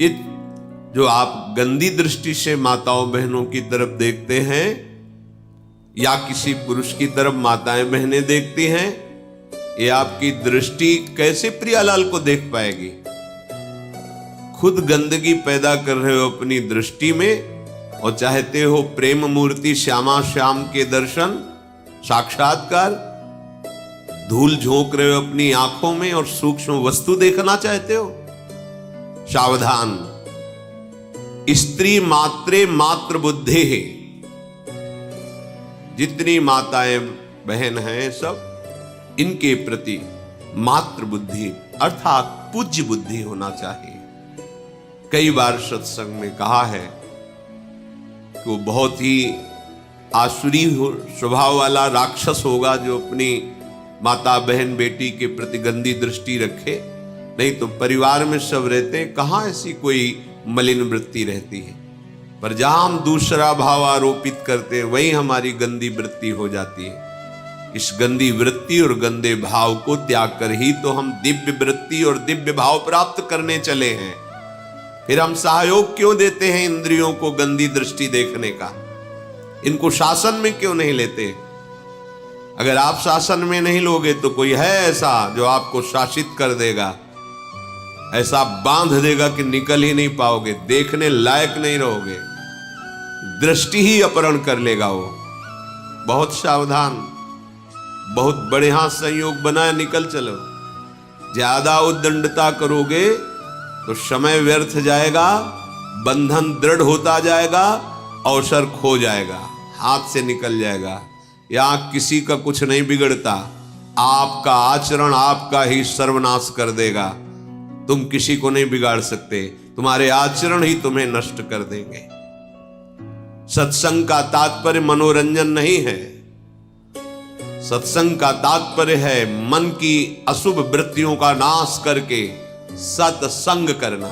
ये जो आप गंदी दृष्टि से माताओं बहनों की तरफ देखते हैं या किसी पुरुष की तरफ माताएं बहनें देखती हैं, ये आपकी दृष्टि कैसे प्रियालाल को देख पाएगी? खुद गंदगी पैदा कर रहे हो अपनी दृष्टि में और चाहते हो प्रेम मूर्ति श्यामा श्याम के दर्शन साक्षात्कार, धूल झोंक रहे हो अपनी आंखों में और सूक्ष्म वस्तु देखना चाहते हो। सावधान, स्त्री मात्रे मात्र बुद्धि है। जितनी माताएं बहन हैं सब, इनके प्रति मात्र बुद्धि अर्थात पूज्य बुद्धि होना चाहिए। कई बार सत्संग में कहा है कि वो बहुत ही आसुरी स्वभाव वाला राक्षस होगा जो अपनी माता बहन बेटी के प्रति गंदी दृष्टि रखे। नहीं तो परिवार में सब रहते हैं, कहाँ ऐसी कोई मलिन वृत्ति रहती है। पर जहां हम दूसरा भाव आरोपित करते हैं वहीं हमारी गंदी वृत्ति हो जाती है। इस गंदी वृत्ति और गंदे भाव को त्याग कर ही तो हम दिव्य वृत्ति और दिव्य भाव प्राप्त करने चले हैं। फिर हम सहयोग क्यों देते हैं इंद्रियों को गंदी दृष्टि देखने का? इनको शासन में क्यों नहीं लेते? अगर आप शासन में नहीं लोगे तो कोई है ऐसा जो आपको शासित कर देगा, ऐसा बांध देगा कि निकल ही नहीं पाओगे, देखने लायक नहीं रहोगे, दृष्टि ही अपहरण कर लेगा वो। बहुत सावधान, बहुत बढ़िया संयोग बनाए निकल चलो। ज्यादा उद्दंडता करोगे तो समय व्यर्थ जाएगा, बंधन दृढ़ होता जाएगा, अवसर खो जाएगा, हाथ से निकल जाएगा। यहां किसी का कुछ नहीं बिगड़ता, आपका आचरण आपका ही सर्वनाश कर देगा। तुम किसी को नहीं बिगाड़ सकते, तुम्हारे आचरण ही तुम्हें नष्ट कर देंगे। सत्संग का तात्पर्य मनोरंजन नहीं है, सत्संग का तात्पर्य है मन की अशुभ वृत्तियों का नाश करके सत्संग करना।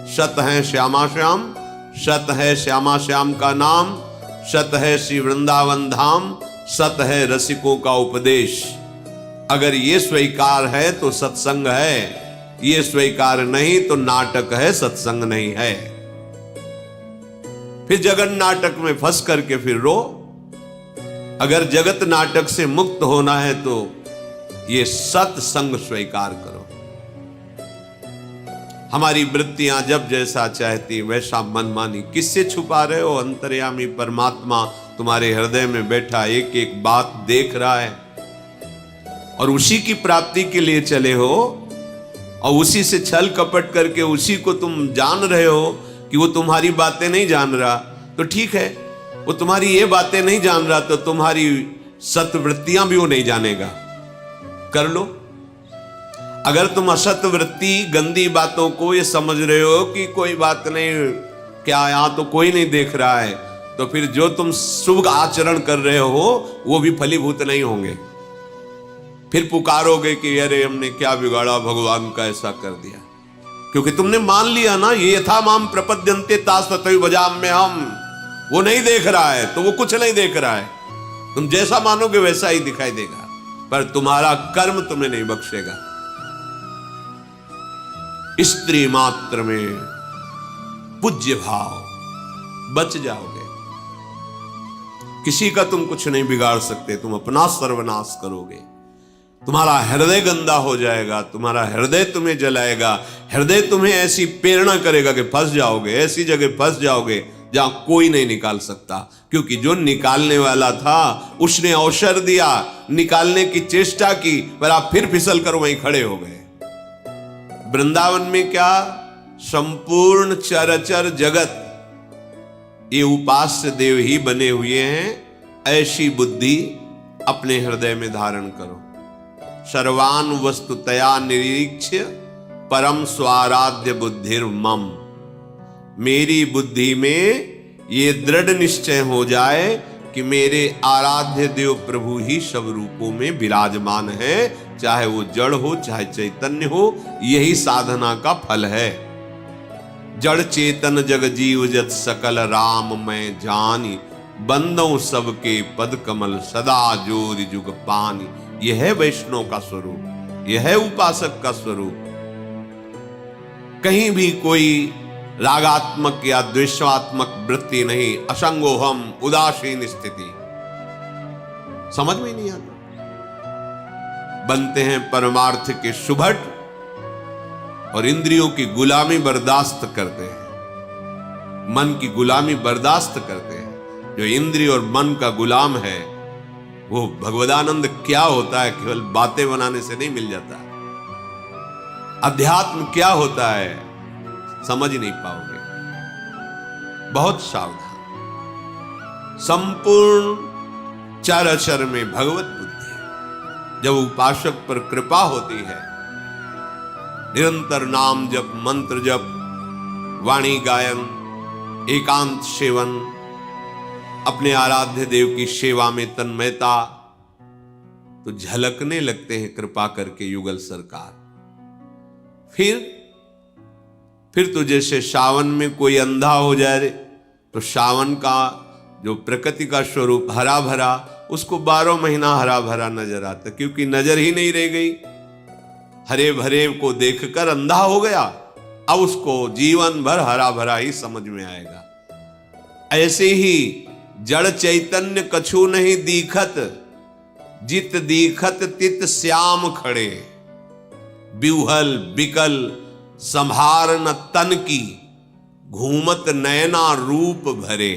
सत है श्यामा श्याम, सत है श्यामा श्याम का नाम, सत है श्री वृंदावन धाम, सत है रसिकों का उपदेश। अगर ये स्वीकार है तो सत्संग है, ये स्वीकार नहीं तो नाटक है, सत्संग नहीं है। फिर जगत नाटक में फंस करके फिर रो। अगर जगत नाटक से मुक्त होना है तो ये सत्संग स्वीकार करो। हमारी वृत्तियां जब जैसा चाहती वैसा मनमानी किससे छुपा रहे हो? अंतर्यामी परमात्मा तुम्हारे हृदय में बैठा एक एक बात देख रहा है और उसी की प्राप्ति के लिए चले हो और उसी से छल कपट करके उसी को तुम जान रहे हो कि वो तुम्हारी बातें नहीं जान रहा, तो ठीक है, वो तुम्हारी ये बातें नहीं जान रहा तो तुम्हारी सत्वृत्तियां भी वो नहीं जानेगा। कर लो। अगर तुम असत वृत्ति गंदी बातों को ये समझ रहे हो कि कोई बात नहीं, क्या यहां तो कोई नहीं देख रहा है, तो फिर जो तुम शुभ आचरण कर रहे हो वो भी फलीभूत नहीं होंगे। फिर पुकारोगे कि अरे हमने क्या बिगाड़ा, भगवान का ऐसा कर दिया। क्योंकि तुमने मान लिया ना, ये यथा माम प्रपद्यन्ते तास तथैव भजाम्य हम। वो नहीं देख रहा है तो वो कुछ नहीं देख रहा है। तुम जैसा मानोगे वैसा ही दिखाई देगा, पर तुम्हारा कर्म तुम्हें नहीं बख्शेगा। स्त्री मात्र में पूज्य भाव, बच जाओगे। किसी का तुम कुछ नहीं बिगाड़ सकते, तुम अपना सर्वनाश करोगे। तुम्हारा हृदय गंदा हो जाएगा, तुम्हारा हृदय तुम्हें जलाएगा, हृदय तुम्हें ऐसी प्रेरणा करेगा कि फंस जाओगे, ऐसी जगह फंस जाओगे जहां कोई नहीं निकाल सकता। क्योंकि जो निकालने वाला था उसने अवसर दिया, निकालने की चेष्टा की, पर आप फिर फिसल कर वहीं खड़े हो गए। वृंदावन में क्या, संपूर्ण चराचर जगत ये उपास्य देव ही बने हुए हैं। ऐसी बुद्धि अपने हृदय में धारण करो। सर्वान वस्तुतया निरीक्ष्य परम स्वाराध्य बुद्धिर मम। मेरी बुद्धि में ये दृढ़ निश्चय हो जाए कि मेरे आराध्य देव प्रभु ही सब रूपों में विराजमान है, चाहे वो जड़ हो चाहे चैतन्य हो। यही साधना का फल है। जड़ चेतन जग जीव जत सकल राम मैं जानी, बंदों सबके पद कमल सदा जोर जुग पानी। यह है वैष्णव का स्वरूप, यह है उपासक का स्वरूप। कहीं भी कोई रागात्मक या द्वेषात्मक वृत्ति नहीं, असंगोहम, उदासीन स्थिति। समझ में नहीं आता। बनते हैं परमार्थ के सुभट और इंद्रियों की गुलामी बर्दाश्त करते हैं, मन की गुलामी बर्दाश्त करते हैं। जो इंद्रिय और मन का गुलाम है वो भगवदानंद क्या होता है केवल बातें बनाने से नहीं मिल जाता। अध्यात्म क्या होता है समझ नहीं पाओगे। बहुत सावधान। संपूर्ण चर अचर में भगवत बुद्धि। जब उपासक पर कृपा होती है, निरंतर नाम जप, मंत्र जप, वाणी गायन, एकांत सेवन, अपने आराध्य देव की सेवा में तन्मयता, तो झलकने लगते हैं कृपा करके युगल सरकार। फिर तो जैसे सावन में कोई अंधा हो जाए तो सावन का जो प्रकृति का स्वरूप हरा भरा, उसको 12 महीना हरा भरा नजर आता, क्योंकि नजर ही नहीं रह गई। हरे भरे को देखकर अंधा हो गया, अब उसको जीवन भर हरा भरा ही समझ में आएगा। ऐसे ही जड़ चैतन्य कछु नहीं दीखत, जित दीखत तित श्याम खड़े। बिउहल बिकल संभार न तन की, घूमत नयना रूप भरे।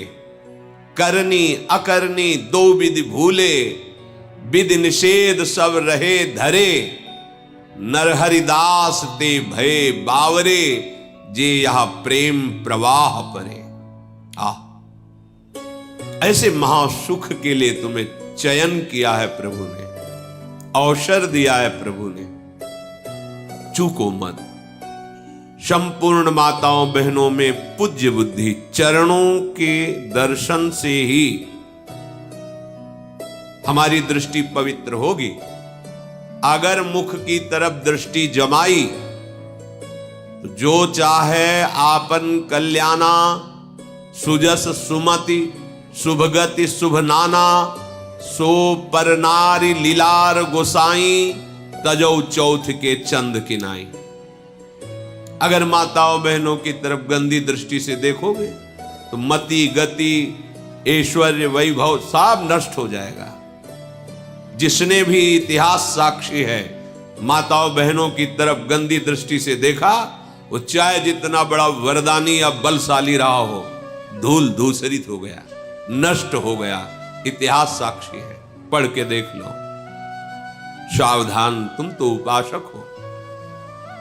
करनी अकरनी दो विधि भूले, विधि निषेध सब रहे धरे। नरहरिदास ते भय बावरे, जे यह प्रेम प्रवाह परे। ऐसे महासुख के लिए तुम्हें चयन किया है प्रभु ने, अवसर दिया है प्रभु ने। चूको मत। संपूर्ण माताओं बहनों में पूज्य बुद्धि, चरणों के दर्शन से ही हमारी दृष्टि पवित्र होगी। अगर मुख की तरफ दृष्टि जमाई तो जो चाहे आपन कल्याणा, सुजस सुमति शुभगति शुभ नाना। सो पर नारी लीलार गोसाई, तजौ चौथ के चंद किनाई। अगर माताओं बहनों की तरफ गंदी दृष्टि से देखोगे तो मति गति ऐश्वर्य वैभव सब नष्ट हो जाएगा। जिसने भी इतिहास साक्षी है, माताओं बहनों की तरफ गंदी दृष्टि से देखा, वो चाहे जितना बड़ा वरदानी या बलशाली रहा हो, धूल धूसरित हो गया, नष्ट हो गया। इतिहास साक्षी है, पढ़ के देख लो। सावधान, तुम तो उपासक हो।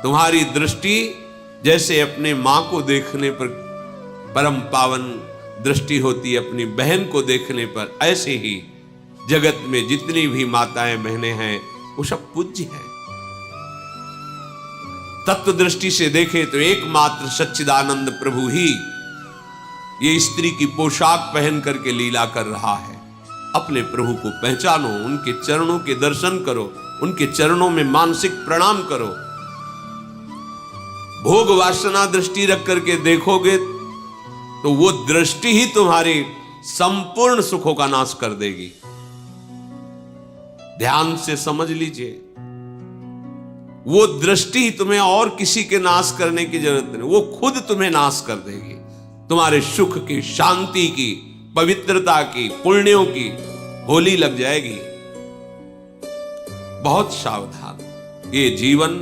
तुम्हारी दृष्टि जैसे अपने मां को देखने पर परम पावन दृष्टि होती है, अपनी बहन को देखने पर, ऐसे ही जगत में जितनी भी माताएं बहनें हैं वो सब पूज्य हैं। तत्व दृष्टि से देखें तो एकमात्र सच्चिदानंद प्रभु ही ये स्त्री की पोशाक पहन करके लीला कर रहा है। अपने प्रभु को पहचानो, उनके चरणों के दर्शन करो, उनके चरणों में मानसिक प्रणाम करो। भोग वासना दृष्टि रख करके देखोगे तो वो दृष्टि ही तुम्हारे संपूर्ण सुखों का नाश कर देगी। ध्यान से समझ लीजिए, वो दृष्टि तुम्हें और किसी के नाश करने की जरूरत नहीं, वो खुद तुम्हें नाश कर देगी। तुम्हारे सुख की, शांति की, पवित्रता की, पुण्यों की होली लग जाएगी। बहुत सावधान। ये जीवन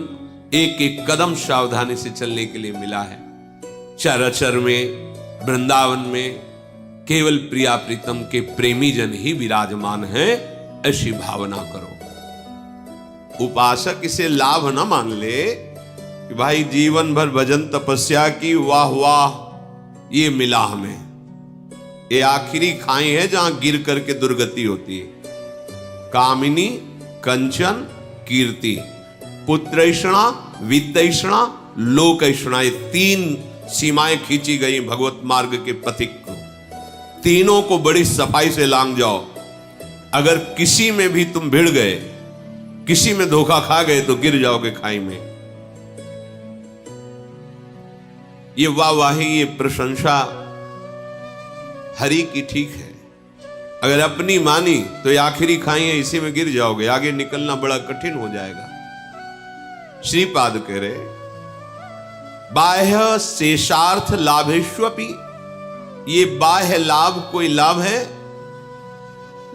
एक एक कदम सावधानी से चलने के लिए मिला है। चराचर में, वृंदावन में केवल प्रिया प्रीतम के प्रेमी जन ही विराजमान हैं, ऐसी भावना करो। उपासक इसे लाभ न मान ले कि भाई जीवन भर भजन तपस्या की, वाह वाह ये मिला हमें। ये आखिरी खाई है जहां गिर करके दुर्गति होती है। कामिनी, कंचन, कीर्ति, पुत्रैषणा, वित्तैषणा, लोकैषणा, ये 3 सीमाएं खींची गई भगवत मार्ग के पथिक को। तीनों को बड़ी सफाई से लांग जाओ। अगर किसी में भी तुम भिड़ गए, किसी में धोखा खा गए तो गिर जाओगे खाई में। ये वाहवाही, ये प्रशंसा हरि की ठीक है। अगर अपनी मानी तो ये आखिरी खाई है, इसी में गिर जाओगे, आगे निकलना बड़ा कठिन हो जाएगा। श्रीपाद कह रहे बाह्य शेषार्थ लाभेष्वपि, ये बाह्य लाभ कोई लाभ है?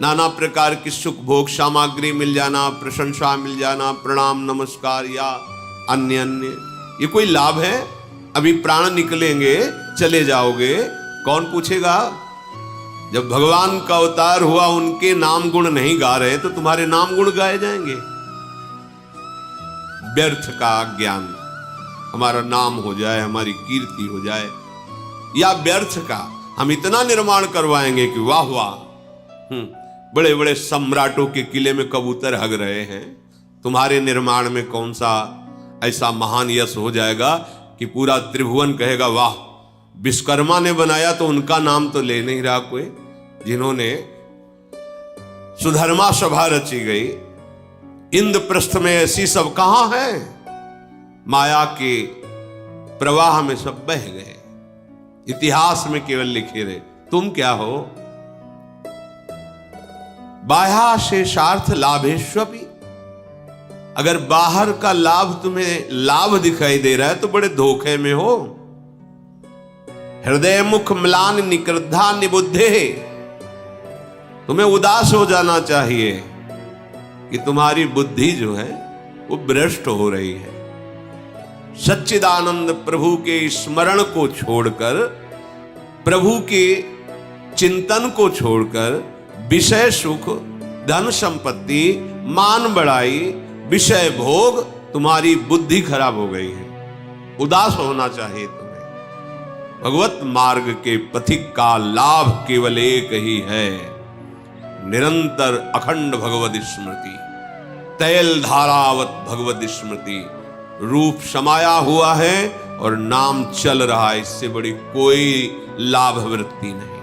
नाना प्रकार की सुख भोग सामग्री मिल जाना, प्रशंसा मिल जाना, प्रणाम नमस्कार या अन्य अन्य, ये कोई लाभ है? अभी प्राण निकलेंगे, चले जाओगे, कौन पूछेगा? जब भगवान का अवतार हुआ, उनके नाम गुण नहीं गा रहे तो तुम्हारे नाम गुण गाए जाएंगे? व्यर्थ का ज्ञान, हमारा नाम हो जाए, हमारी कीर्ति हो जाए, या व्यर्थ का हम इतना निर्माण करवाएंगे कि वाह वाह, बड़े बड़े सम्राटों के किले में कबूतर हग रहे हैं, तुम्हारे निर्माण में कौन सा ऐसा महान यश हो जाएगा कि पूरा त्रिभुवन कहेगा वाह, विश्वकर्मा ने बनाया तो उनका नाम तो ले नहीं रहा कोई, जिन्होंने सुधर्मा सभा रची गई, इंद्रप्रस्थ में ऐसी सब कहां है? माया के प्रवाह में सब बह गए, इतिहास में केवल लिखे रहे। तुम क्या हो? बाह्य शेषार्थ लाभेष्वपि, अगर बाहर का लाभ तुम्हें लाभ दिखाई दे रहा है तो बड़े धोखे में हो। हृदय मुख म्लान निकृद्धा निबुद्धे, तुम्हें उदास हो जाना चाहिए कि तुम्हारी बुद्धि जो है वो भ्रष्ट हो रही है। सच्चिदानंद प्रभु के स्मरण को छोड़कर, प्रभु के चिंतन को छोड़कर विषय सुख, धन संपत्ति, मान बढ़ाई, विषय भोग, तुम्हारी बुद्धि खराब हो गई है। उदास होना चाहिए तुम्हें। भगवत मार्ग के पथिक का लाभ केवल एक ही है, निरंतर अखंड भगवत स्मृति, तैल धारावत भगवत स्मृति। रूप समाया हुआ है और नाम चल रहा है, इससे बड़ी कोई लाभ वृत्ति नहीं।